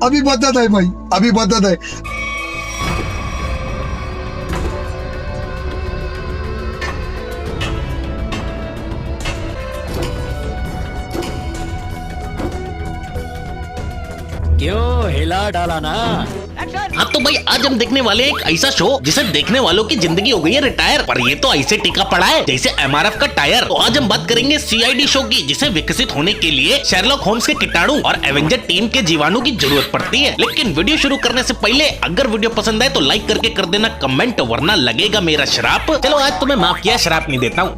अभी बदत है भाई, अभी बदत है। क्यों हिला डाला ना? हाँ तो भाई आज हम देखने वाले एक ऐसा शो जिसे देखने वालों की जिंदगी हो गई है रिटायर, पर ये तो ऐसे टिका पड़ा है जैसे एमआरएफ का टायर। तो आज हम बात करेंगे सीआईडी शो की, जिसे विकसित होने के लिए शेरलॉक होम्स के कीटाणु और एवेंजर टीम के जीवाणु की जरूरत पड़ती है। लेकिन वीडियो शुरू करने से पहले अगर वीडियो पसंद आए तो लाइक करके कर देना कमेंट, वरना लगेगा मेरा श्राप। चलो आज तुम्हें माफ किया, श्राप नहीं देता हूँ,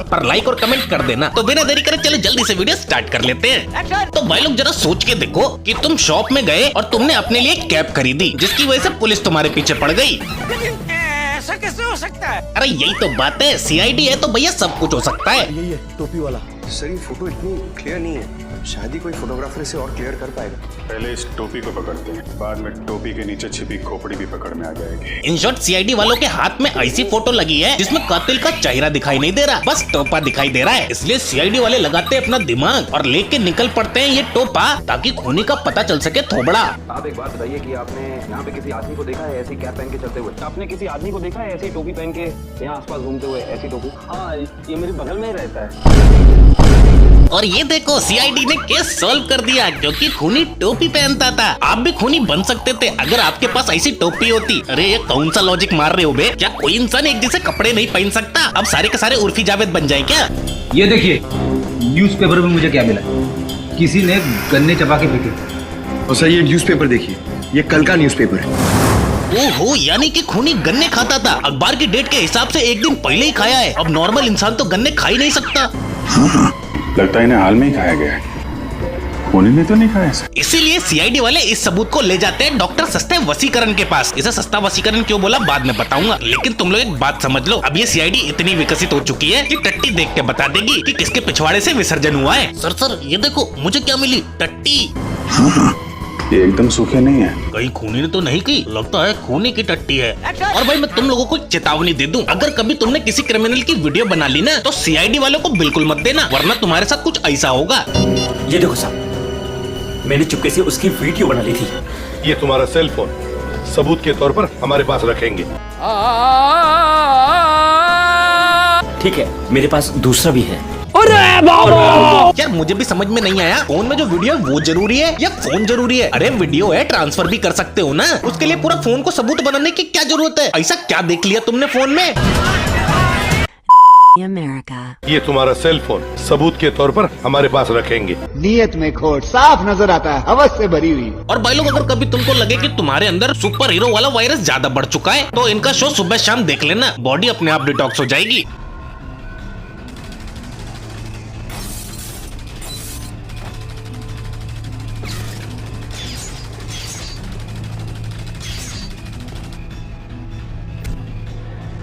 पर लाइक और कमेंट कर देना। तो बिना देरी करे चलो जल्दी से वीडियो स्टार्ट कर लेते हैं। तो भाई लोग जरा सोच के देखो कि तुम शॉप में गए और तुमने अपने लिए कैप खरीदी, जिसकी वजह से पुलिस तुम्हारे पीछे पड़ गई। ऐसा कैसे हो सकता है? अरे यही तो बात है, सीआईडी है तो भैया सब कुछ हो सकता है। यही है टोपी वाला। सर ये फोटो इतनी क्लियर नहीं है, शायद ही कोई फोटोग्राफर इसे और क्लियर कर पाएगा। पहले इस टोपी को पकड़ते हैं, बाद में टोपी के नीचे छिपी खोपड़ी भी पकड़ में आ जाएगी। इन शॉर्ट सीआईडी वालों के हाथ में ऐसी फोटो लगी है जिसमें कातिल का चेहरा दिखाई नहीं दे रहा, बस टोपा दिखाई दे रहा है। इसलिए सीआईडी वाले लगाते हैं अपना दिमाग और लेके निकल पड़ते हैं ये टोपा, ताकि खूनी का पता चल सके थोबड़ा। आप एक बात बताइए कि आपने यहाँ पे किसी आदमी को देखा है ऐसी कैप पहन के चलते हुए? आपने किसी आदमी को देखा है ऐसी टोपी पहन के यहाँ आसपास घूमते हुए? ऐसी टोपी? हाँ, ये मेरे बगल में ही रहता है। और ये देखो सीआईडी ने केस सॉल्व कर दिया, क्योंकि खूनी टोपी पहनता था। आप भी खूनी बन सकते थे अगर आपके पास ऐसी टोपी होती। अरे ये कौन सा लॉजिक मार रहे हो बे? क्या कोई इंसान एक जैसे कपड़े नहीं पहन सकता? अब सारे के सारे उर्फी जावेद बन जाए क्या? ये देखिए न्यूज़पेपर में मुझे क्या मिला, किसी ने गन्ने चबा के फेंके। और सर ये न्यूज़पेपर देखिए, ये कल का न्यूज़पेपर है। ओहो, यानी कि खूनी गन्ने खाता था। अखबार की डेट के हिसाब से एक दिन पहले ही खाया है। अब नॉर्मल इंसान तो गन्ने खा ही नहीं सकता। लगता है इन्हें हाल में ही खाया गया है, खूनी ने तो नहीं खाया इसे। इसीलिए सीआईडी वाले इस सबूत को ले जाते हैं डॉक्टर सस्ते वसीकरण के पास। इसे सस्ता वसीकरण क्यों बोला बाद में बताऊंगा, लेकिन तुम लोग एक बात समझ लो, अब ये सीआईडी इतनी विकसित हो चुकी है कि टट्टी देख के बता देगी कि किसके पिछवाड़े से विसर्जन हुआ है। सर ये देखो मुझे क्या मिली, टट्टी। ये एकदम सूखे नहीं है। कहीं खूनी ने तो नहीं की? लगता है खूनी की टट्टी है। और भाई मैं तुम लोगों को चेतावनी दे दूं, अगर कभी तुमने किसी क्रिमिनल की वीडियो बना ली ना तो सीआईडी वालों को बिल्कुल मत देना, वरना तुम्हारे साथ कुछ ऐसा होगा। ये देखो साहब, मैंने चुपके से उसकी वीडियो बना ली थी। ये तुम्हारा सेल फोन सबूत के तौर पर हमारे पास रखेंगे। ठीक है, मेरे पास दूसरा भी है। यार मुझे भी समझ में नहीं आया, फोन में जो वीडियो है वो जरूरी है या फोन जरूरी है? अरे वीडियो है, ट्रांसफर भी कर सकते हो ना, उसके लिए पूरा फोन को सबूत बनाने की क्या जरूरत है? ऐसा क्या देख लिया तुमने फोन में? America. ये तुम्हारा सेल फोन सबूत के तौर पर हमारे पास रखेंगे। नीयत में खोट साफ नजर आता है, हवस से भरी हुई। और भाई लोग अगर कभी तुमको लगे कि तुम्हारे अंदर सुपर हीरो वाला वायरस ज्यादा बढ़ चुका है तो इनका शो सुबह शाम देख लेना, बॉडी अपने आप डिटॉक्स हो जाएगी।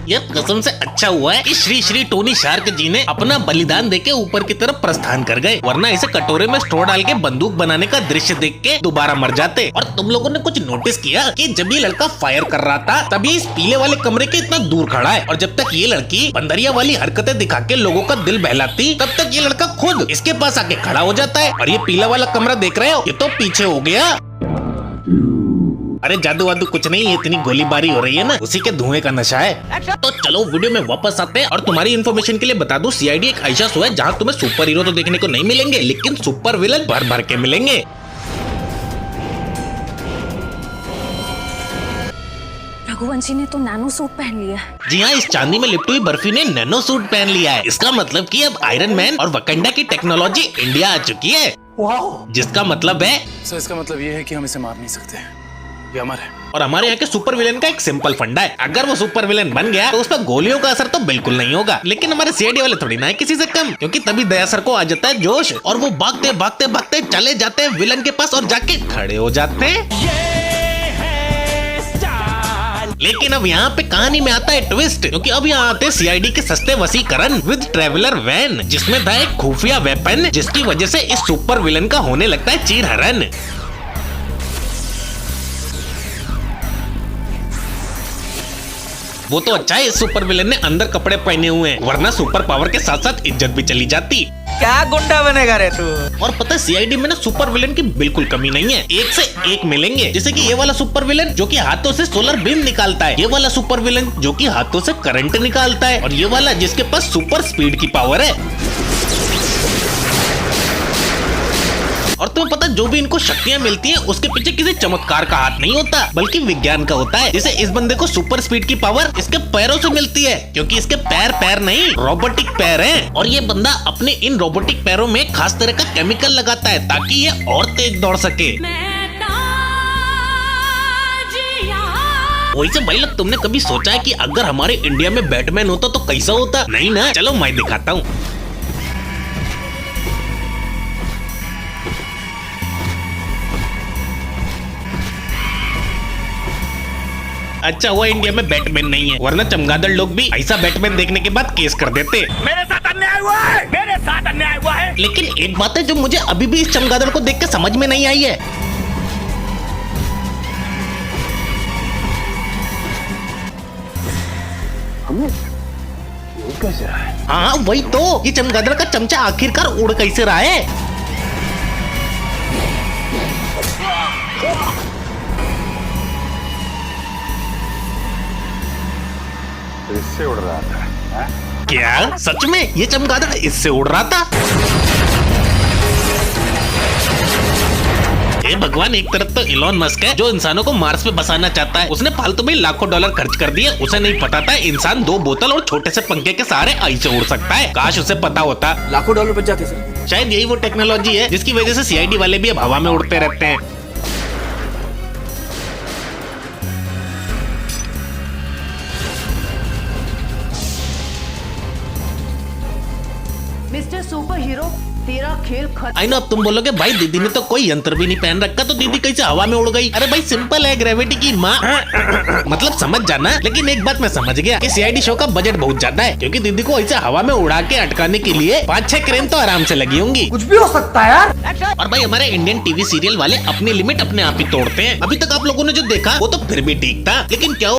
ये कसम से अच्छा हुआ है कि श्री श्री टोनी शार्क जी ने अपना बलिदान देके ऊपर की तरफ प्रस्थान कर गए, वरना इसे कटोरे में स्ट्रॉ डाल के बंदूक बनाने का दृश्य देख के दोबारा मर जाते। और तुम लोगों ने कुछ नोटिस किया कि जब ये लड़का फायर कर रहा था तभी इस पीले वाले कमरे के इतना दूर खड़ा है, और जब तक ये लड़की बंदरिया वाली हरकतें दिखा के लोगों का दिल बहलाती तब तक ये लड़का खुद इसके पास आके खड़ा हो जाता है। और ये पीला वाला कमरा देख रहे हो, ये तो पीछे हो गया। अरे जादू वादू कुछ नहीं, ये इतनी गोलीबारी हो रही है ना, उसी के धुएं का नशा है। तो चलो वीडियो में वापस आते हैं। और तुम्हारी इन्फॉर्मेशन के लिए बता दूं, सीआईडी एक ऐसा शो है जहां तुम्हें सुपर हीरो तो देखने को नहीं मिलेंगे, लेकिन सुपर विलन भर भर के मिलेंगे। रघुवंशी ने तो नैनो सूट पहन लिया है। जी हाँ, इस चांदी में लिपटी हुई बर्फी ने नैनो सूट पहन लिया है। इसका मतलब कि अब आयरन मैन और वकंडा की टेक्नोलॉजी इंडिया आ चुकी है। जिसका मतलब है सर, इसका मतलब ये है कि हम इसे मार नहीं सकते, ये अमर है। और हमारे यहाँ के सुपर विलेन का एक सिंपल फंडा है, अगर वो सुपर विलेन बन गया तो उस पर गोलियों का असर तो बिल्कुल नहीं होगा। लेकिन हमारे सीआईडी वाले थोड़ी ना है किसी से कम, क्योंकि तभी दया सर को आ जाता है जोश और वो भागते भागते भागते चले जाते हैं विलन के पास और जाके खड़े हो जाते हैं। लेकिन अब यहाँ पे कहानी में आता है ट्विस्ट, क्योंकि अब यहाँ आते सीआईडी के सस्ते वसीकरण विद ट्रेवलर वैन, जिसमें था एक खुफिया वेपन, जिसकी वजह से इस सुपर विलन का होने लगता है चीरहरण। वो तो अच्छा है इस सुपर विलेन ने अंदर कपड़े पहने हुए हैं, वरना सुपर पावर के साथ साथ इज्जत भी चली जाती। क्या गुंडा बनेगा रे तू? और पता है सीआईडी में ना सुपर विलेन की बिल्कुल कमी नहीं है, एक से एक मिलेंगे। जैसे कि ये वाला सुपर विलेन जो कि हाथों से सोलर बीम निकालता है, ये वाला सुपर विलेन जो कि हाथों से करंट निकालता है, और ये वाला जिसके पास सुपर स्पीड की पावर है। और तुम्हें पता जो भी इनको शक्तियां मिलती हैं उसके पीछे किसी चमत्कार का हाथ नहीं होता, बल्कि विज्ञान का होता है। जैसे इस बंदे को सुपर स्पीड की पावर इसके पैरों से मिलती है, क्योंकि इसके पैर नहीं रोबोटिक पैर हैं। और ये बंदा अपने इन रोबोटिक पैरों में खास तरह का केमिकल लगाता है ताकि ये और तेज दौड़ सके। वैसे भाई लोग, तुमने कभी सोचा है कि अगर हमारे इंडिया में बैटमैन होता तो कैसा होता? नहीं ना, चलो मैं दिखाता हूँ। अच्छा हुआ इंडिया में बैटमैन नहीं है, वरना चमगादड़ लोग भी ऐसा बैटमैन देखने के बाद केस कर देते। मेरे साथ अन्याय हुआ है, मेरे साथ अन्याय हुआ है। लेकिन एक बात है जो मुझे अभी भी इस चमगादड़ को देख के समझ में नहीं आई है। हमें उड़ कैसे रहा है? हाँ वही तो, ये चमगादड़ का चमचा आखिरकार उड़ कैसे रहा है? इससे उड़ रहा था। हाँ? क्या सच में ये चमगादड़ इससे उड़ रहा था? हे भगवान, एक तरफ तो इलॉन मस्क है जो इंसानों को मार्स पे बसाना चाहता है, उसने फालतू में लाखों डॉलर खर्च कर दिए। उसे नहीं पता था इंसान 2 बोतल और छोटे से पंखे के सहारे ऐसे उड़ सकता है। काश उसे पता होता। लाखों डॉलर बच जाते सर। शायद यही वो टेक्नोलॉजी है जिसकी वजह से सीआईडी वाले भी अब हवा में उड़ते रहते हैं। मिस्टर सुपर हीरो, तेरा खेल खत्म। आई नो, अब तुम बोलोगे भाई दीदी ने तो कोई यंत्र भी नहीं पहन रखा, तो दीदी कैसे हवा में उड़ गई? अरे भाई सिंपल है, ग्रेविटी की माँ मतलब समझ जाना। लेकिन एक बात मैं समझ गया कि सीआईडी शो का बजट बहुत ज्यादा है, क्योंकि दीदी को ऐसे हवा में उड़ा के अटकाने के लिए 5-6 क्रेन तो आराम से लगी होंगी। कुछ भी हो सकता है यार। और भाई हमारे इंडियन टीवी सीरियल वाले अपनी लिमिट अपने आप ही तोड़ते हैं। अभी तक आप लोगों ने जो देखा वो तो फिर भी ठीक था, लेकिन क्या